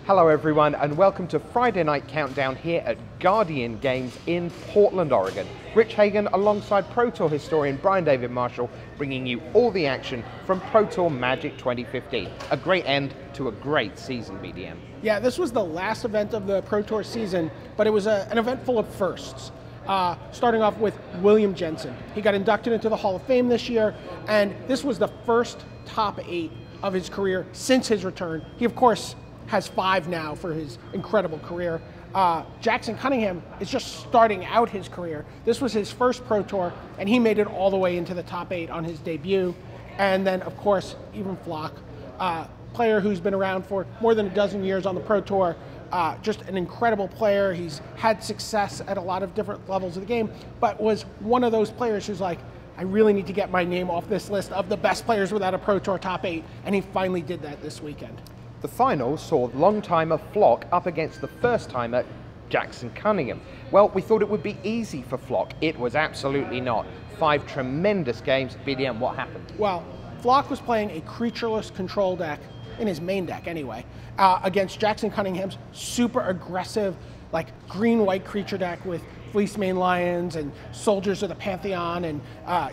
Hello everyone and welcome to Friday Night Countdown here at Guardian Games in Portland, Oregon. Rich Hagon alongside Pro Tour historian Brian David-Marshall bringing you all the action from Pro Tour Magic 2015. A great end to a great season, BDM. Yeah, this was the last event of the Pro Tour season, but it was an event full of firsts. Starting off with William Jensen. He got inducted into the Hall of Fame this year, and this was the first top 8 of his career since his return. He, of course, has 5 now for his incredible career. Jackson Cunningham is just starting out his career. This was his first Pro Tour, and he made it all the way into the top 8 on his debut. And then, of course, Evan Flock, player who's been around for more than a dozen years on the Pro Tour. Just an incredible player. He's had success at a lot of different levels of the game, but was one of those players who's like, I really need to get my name off this list of the best players without a Pro Tour top 8, and he finally did that this weekend. The final saw long-timer Flock up against the first-timer Jackson Cunningham. Well, we thought it would be easy for Flock. It was absolutely not. 5 tremendous games. BDM, what happened? Well, Flock was playing a creatureless control deck, in his main deck anyway, against Jackson Cunningham's super aggressive, like green-white creature deck with Fleece Mane Lions and Soldiers of the Pantheon and,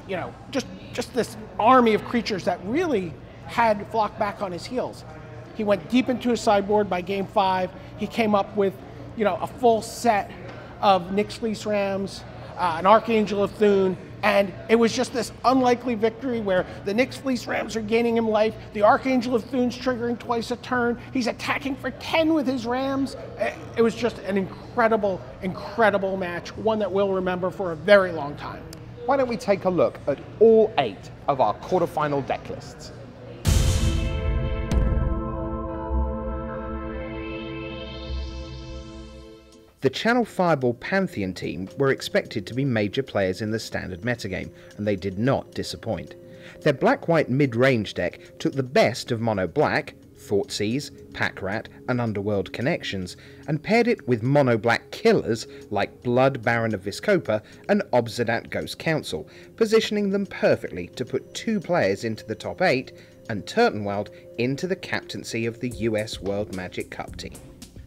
you know, just this army of creatures that really had Flock back on his heels. He went deep into his sideboard by game 5. He came up with, you know, a full set of Nyx Fleece Rams, an Archangel of Thune, and it was just this unlikely victory where the Nyx Fleece Rams are gaining him life, the Archangel of Thune's triggering twice a turn, he's attacking for 10 with his Rams. It was just an incredible, incredible match, one that we'll remember for a very long time. Why don't we take a look at all 8 of our quarterfinal deck lists. The Channel Fireball Pantheon team were expected to be major players in the standard metagame, and they did not disappoint. Their black-white mid-range deck took the best of mono-black, Thoughtseize, Pack-Rat, and Underworld connections, and paired it with mono-black killers like Blood Baron of Viscopa and Obsidian Ghost Council, positioning them perfectly to put 2 players into the top 8 and Turtenwald into the captaincy of the US World Magic Cup team.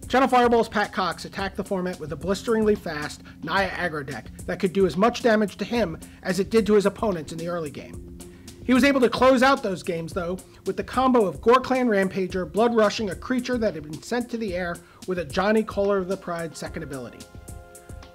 Channel Fireball's Pat Cox attacked the format with a blisteringly fast Naya aggro deck that could do as much damage to him as it did to his opponents in the early game. He was able to close out those games, though, with the combo of Gore Clan Rampager blood rushing a creature that had been sent to the air with a Johnny Kohler of the Pride second ability.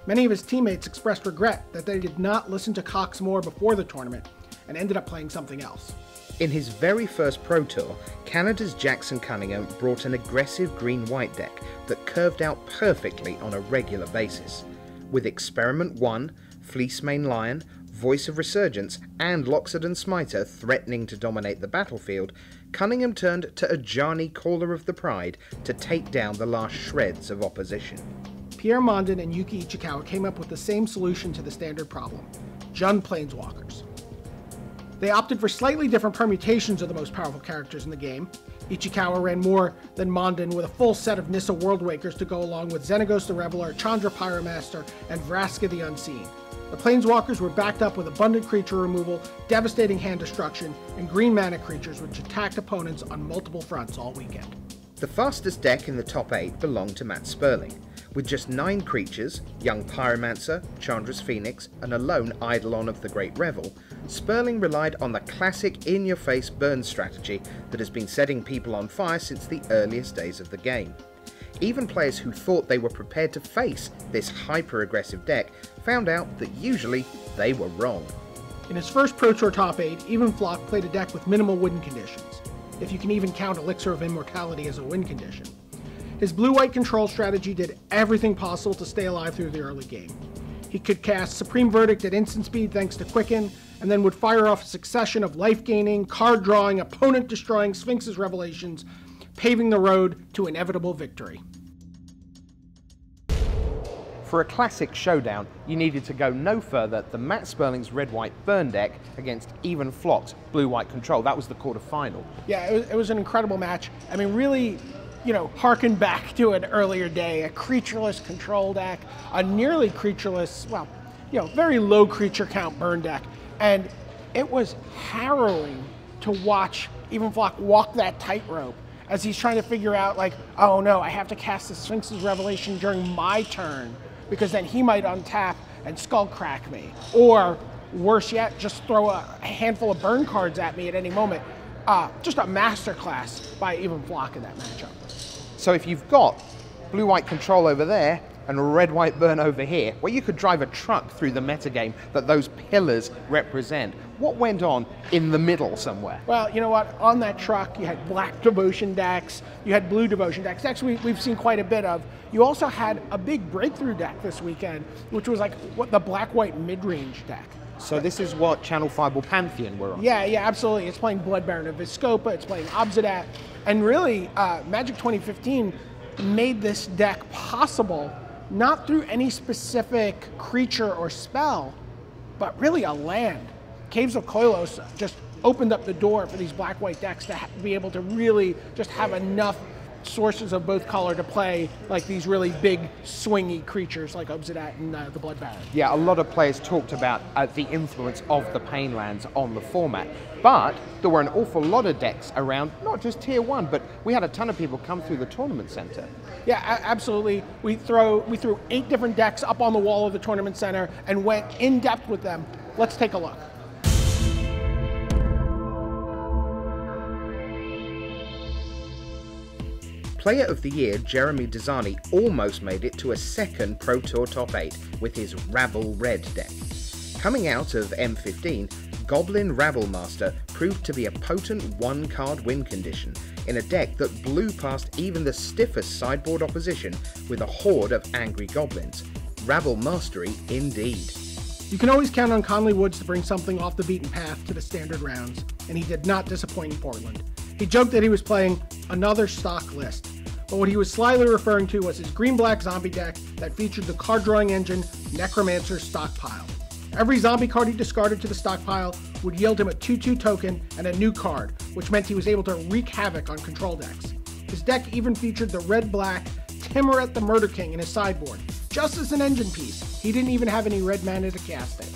Many of his teammates expressed regret that they did not listen to Cox more before the tournament and ended up playing something else. In his very first Pro Tour, Canada's Jackson Cunningham brought an aggressive green-white deck that curved out perfectly on a regular basis. With Experiment 1, Fleece Mane Lion, Voice of Resurgence, and Loxodon Smiter threatening to dominate the battlefield, Cunningham turned to a Johnny Kohler of the Pride to take down the last shreds of opposition. Pierre Mondin and Yuki Ichikawa came up with the same solution to the standard problem: Jund Planeswalkers. They opted for slightly different permutations of the most powerful characters in the game. Ichikawa ran more than Mondin with a full set of Nissa Worldwakers to go along with Xenagos the Reveler, Chandra Pyromaster, and Vraska the Unseen. The Planeswalkers were backed up with abundant creature removal, devastating hand destruction, and green mana creatures which attacked opponents on multiple fronts all weekend. The fastest deck in the top 8 belonged to Matt Sperling. With just 9 creatures, Young Pyromancer, Chandra's Phoenix, and a lone Eidolon of the Great Revel, Sperling relied on the classic in-your-face burn strategy that has been setting people on fire since the earliest days of the game. Even players who thought they were prepared to face this hyper-aggressive deck found out that usually they were wrong. In his first Pro Tour top 8, Evan Flock played a deck with minimal win conditions, if you can even count Elixir of Immortality as a win condition. His blue-white control strategy did everything possible to stay alive through the early game. He could cast Supreme Verdict at instant speed thanks to Quicken, and then would fire off a succession of life-gaining, card-drawing, opponent-destroying Sphinx's Revelations, paving the road to inevitable victory. For a classic showdown, you needed to go no further than Matt Sperling's red-white burn deck against Evan Flock's blue-white control. That was the quarterfinal. Yeah, it was an incredible match. I mean, really, you know, harken back to an earlier day, a creatureless control deck, a nearly creatureless, well, you know, very low creature count burn deck. And it was harrowing to watch Evan Flock walk that tightrope as he's trying to figure out, like, oh no, I have to cast the Sphinx's Revelation during my turn, because then he might untap and skull crack me. Or, worse yet, just throw a handful of burn cards at me at any moment. Just a masterclass by Even Flock in that matchup. So if you've got blue-white control over there and red-white burn over here, where you could drive a truck through the metagame that those pillars represent, what went on in the middle somewhere? Well, you know what? On that truck, you had black devotion decks, you had blue devotion decks. Actually, we've seen quite a bit of. You also had a big breakthrough deck this weekend, which was like what the black-white mid-range deck. So this is what Channel Fireball Pantheon were on? Yeah, absolutely. It's playing Blood Baron of Viscopa, it's playing Obsidat, and really, Magic 2015 made this deck possible, not through any specific creature or spell, but really a land. Caves of Koilos just opened up the door for these black-white decks to be able to really just have enough sources of both color to play like these really big swingy creatures like Obsidat and the Blood Baron. Yeah, a lot of players talked about the influence of the Pain Lands on the format, but there were an awful lot of decks around, not just tier 1, but we had a ton of people come through the tournament center. Yeah, absolutely. We threw 8 different decks up on the wall of the tournament center and went in depth with them. Let's take a look. Player of the Year Jeremy Desani almost made it to a second Pro Tour top 8 with his Rabble Red deck. Coming out of M15, Goblin Rabble Master proved to be a potent one-card win condition in a deck that blew past even the stiffest sideboard opposition with a horde of angry goblins. Rabble Mastery indeed. You can always count on Conley Woods to bring something off the beaten path to the standard rounds, and he did not disappoint in Portland. He joked that he was playing another stock list, but what he was slyly referring to was his green-black zombie deck that featured the card-drawing engine Necromancer's Stockpile. Every zombie card he discarded to the stockpile would yield him a 2/2 token and a new card, which meant he was able to wreak havoc on control decks. His deck even featured the red-black Timuret the Murder King in his sideboard, just as an engine piece. He didn't even have any red mana to cast it.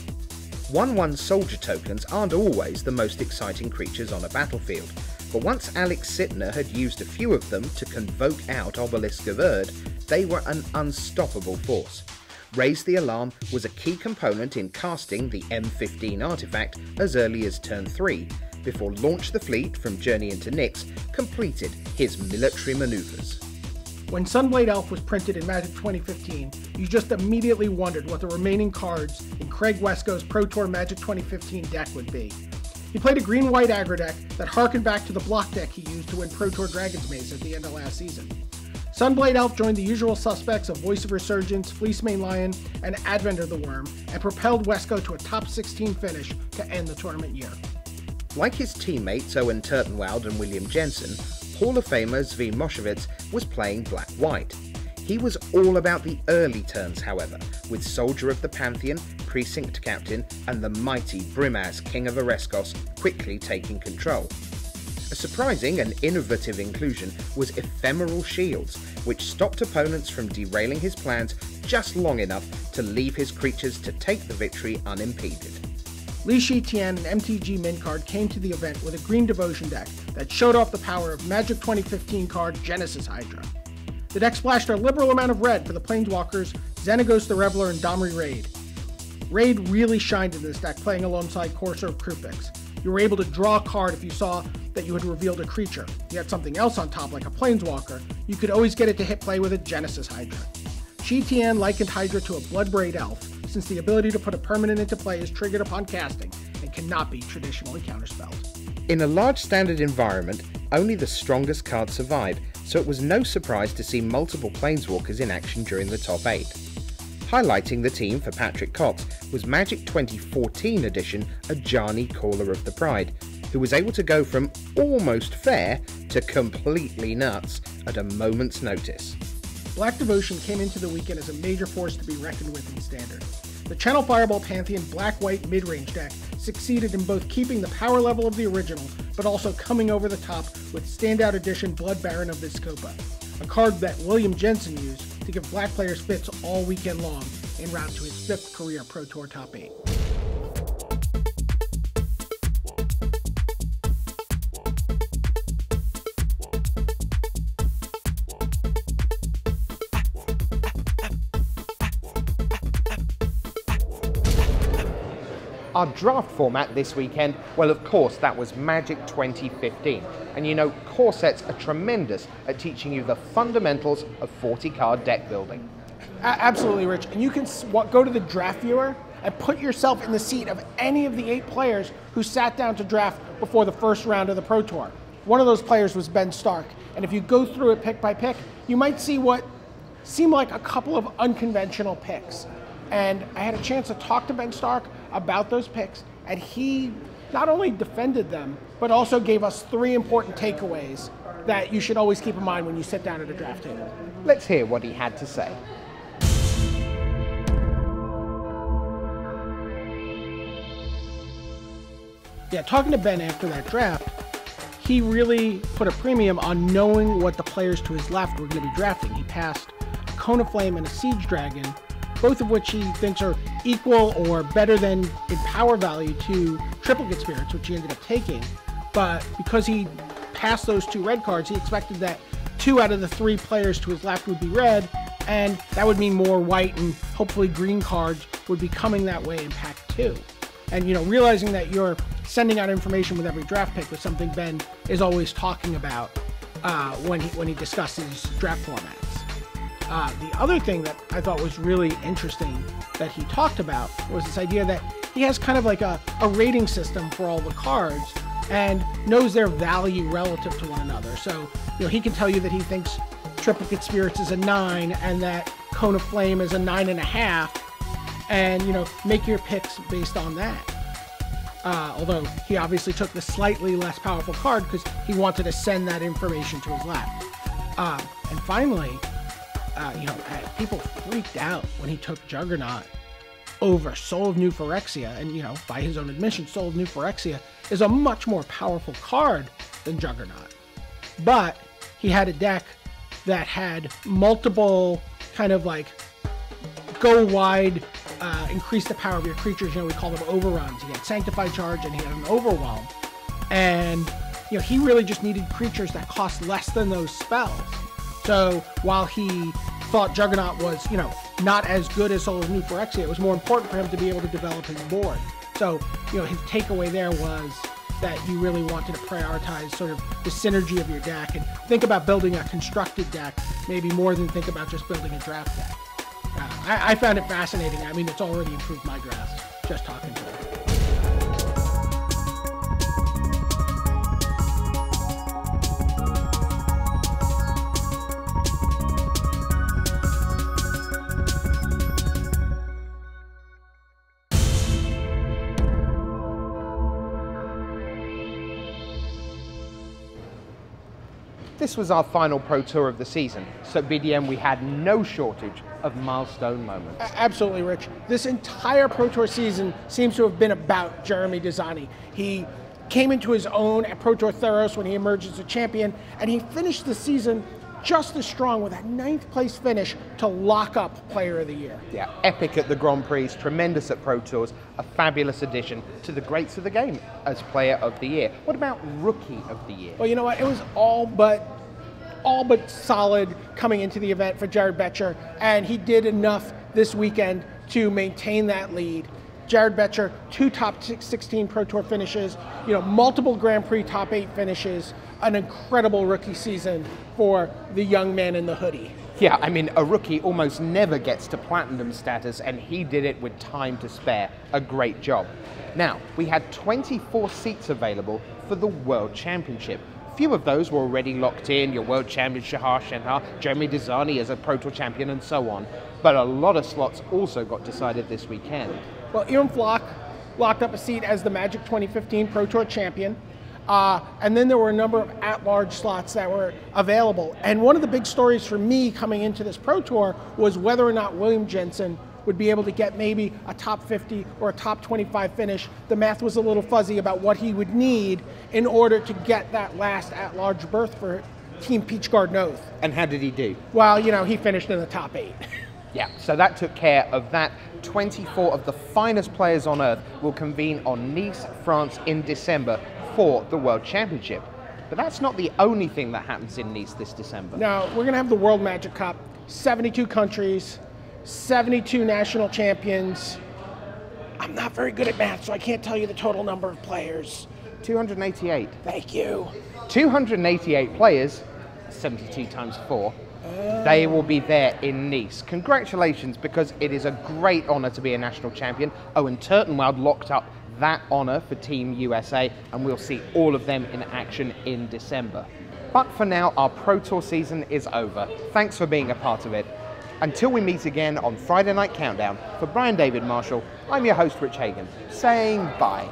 1/1 soldier tokens aren't always the most exciting creatures on a battlefield, but once Alex Sittner had used a few of them to convoke out Obelisk of Erd, they were an unstoppable force. Raise the Alarm was a key component in casting the M15 artifact as early as turn 3, before Launch the Fleet from Journey into Nyx completed his military maneuvers. When Sunblade Elf was printed in Magic 2015, you just immediately wondered what the remaining cards in Craig Wesco's Pro Tour Magic 2015 deck would be. He played a green-white aggro deck that harkened back to the block deck he used to win Pro Tour Dragon's Maze at the end of last season. Sunblade Elf joined the usual suspects of Voice of Resurgence, Fleecemane Lion, and Advent of the Worm, and propelled Wesco to a top 16 finish to end the tournament year. Like his teammates Owen Turtenwald and William Jensen, Hall of Famer Zvi Moshevitz was playing black-white. He was all about the early turns, however, with Soldier of the Pantheon, Precinct Captain, and the mighty Brimaz, King of Ereskos, quickly taking control. A surprising and innovative inclusion was Ephemeral Shields, which stopped opponents from derailing his plans just long enough to leave his creatures to take the victory unimpeded. Li Shi-Tian, an MTG min card, came to the event with a green devotion deck that showed off the power of Magic 2015 card Genesis Hydra. The deck splashed a liberal amount of red for the Planeswalkers, Xenagos the Reveler, and Domri Raid. Raid really shined in this deck, playing alongside Courser of Krupix. You were able to draw a card if you saw that you had revealed a creature. You had something else on top, like a Planeswalker, you could always get it to hit play with a Genesis Hydra. Shi-Tian likened Hydra to a Bloodbraid Elf, since the ability to put a permanent into play is triggered upon casting and cannot be traditionally counterspelled. In a large standard environment, only the strongest cards survive, so it was no surprise to see multiple Planeswalkers in action during the top 8. Highlighting the team for Patrick Cox was Magic 2014 edition Ajani Caller of the Pride, who was able to go from almost fair to completely nuts at a moment's notice. Black Devotion came into the weekend as a major force to be reckoned with in Standard. The Channel Fireball Pantheon black-white mid-range deck succeeded in both keeping the power level of the original, but also coming over the top with standout edition Blood Baron of Viscopa, a card that William Jensen used to give black players fits all weekend long en route to his 5th career Pro Tour top 8. Our draft format this weekend, well, of course, that was Magic 2015. And you know, core sets are tremendous at teaching you the fundamentals of 40-card deck building. Absolutely, Rich. And you can go to the draft viewer and put yourself in the seat of any of the 8 players who sat down to draft before the first round of the Pro Tour. One of those players was Ben Stark. And if you go through it pick by pick, you might see what seemed like a couple of unconventional picks. And I had a chance to talk to Ben Stark about those picks, and he not only defended them, but also gave us 3 important takeaways that you should always keep in mind when you sit down at a draft table. Let's hear what he had to say. Yeah, talking to Ben after that draft, he really put a premium on knowing what the players to his left were going to be drafting. He passed a Cone of Flame and a Siege Dragon, both of which he thinks are equal or better than in power value to Triplicate Spirits, which he ended up taking. But because he passed those 2 red cards, he expected that 2 out of the 3 players to his left would be red, and that would mean more white and hopefully green cards would be coming that way in pack 2. And you know, realizing that you're sending out information with every draft pick was something Ben is always talking about when he discusses draft formats. The other thing that I thought was really interesting that he talked about was this idea that he has kind of like a rating system for all the cards and knows their value relative to one another. So, you know, he can tell you that he thinks Triplicate Spirits is a 9 and that Cone of Flame is a 9.5, and, you know, make your picks based on that. Although he obviously took the slightly less powerful card because he wanted to send that information to his left. And finally, you know, people freaked out when he took Juggernaut over Soul of New Phyrexia. And, you know, by his own admission, Soul of New Phyrexia is a much more powerful card than Juggernaut. But he had a deck that had multiple kind of like go wide, increase the power of your creatures. You know, we call them overruns. He had Sanctified Charge and he had an Overwhelm. And, you know, he really just needed creatures that cost less than those spells. So while he thought Juggernaut was, you know, not as good as Soul of New Phyrexia, it was more important for him to be able to develop his board. So, you know, his takeaway there was that you really wanted to prioritize sort of the synergy of your deck and think about building a constructed deck, maybe more than think about just building a draft deck. I found it fascinating. I mean, it's already improved my drafts just talking to him. This was our final Pro Tour of the season, so at BDM we had no shortage of milestone moments. Absolutely, Rich. This entire Pro Tour season seems to have been about Jeremy Desani. He came into his own at Pro Tour Theros when he emerged as a champion, and he finished the season just as strong with a 9th place finish to lock up Player of the Year. Yeah, epic at the Grand Prix, tremendous at Pro Tours, a fabulous addition to the greats of the game as Player of the Year. What about Rookie of the Year? Well, you know what? It was all but solid coming into the event for Jared Betcher, and he did enough this weekend to maintain that lead. Jared Betcher, 2 top 16 Pro Tour finishes, you know, multiple Grand Prix top 8 finishes, an incredible rookie season for the young man in the hoodie. Yeah, I mean, a rookie almost never gets to platinum status, and he did it with time to spare. A great job. Now, we had 24 seats available for the World Championship. Few of those were already locked in, your world champion Shahar Shenhar, Jeremy Desani as a Pro Tour champion, and so on. But a lot of slots also got decided this weekend. Well, Ian Flock locked up a seat as the Magic 2015 Pro Tour champion. And then there were a number of at-large slots that were available. And one of the big stories for me coming into this Pro Tour was whether or not William Jensen would be able to get maybe a top 50 or a top 25 finish. The math was a little fuzzy about what he would need in order to get that last at-large berth for Team Peach Garden Oath. And how did he do? Well, you know, he finished in the top 8. Yeah, so that took care of that. 24 of the finest players on Earth will convene on Nice, France in December for the World Championship. But that's not the only thing that happens in Nice this December. Now, we're going to have the World Magic Cup, 72 countries, 72 national champions. I'm not very good at math, so I can't tell you the total number of players. 288. Thank you. 288 players, 72 times 4. They will be there in Nice. Congratulations, because it is a great honour to be a national champion. Owen Turtenwald locked up that honour for Team USA, and we'll see all of them in action in December. But for now, our Pro Tour season is over. Thanks for being a part of it. Until we meet again on Friday Night Countdown, for Brian David-Marshall, I'm your host, Rich Hagon, saying bye.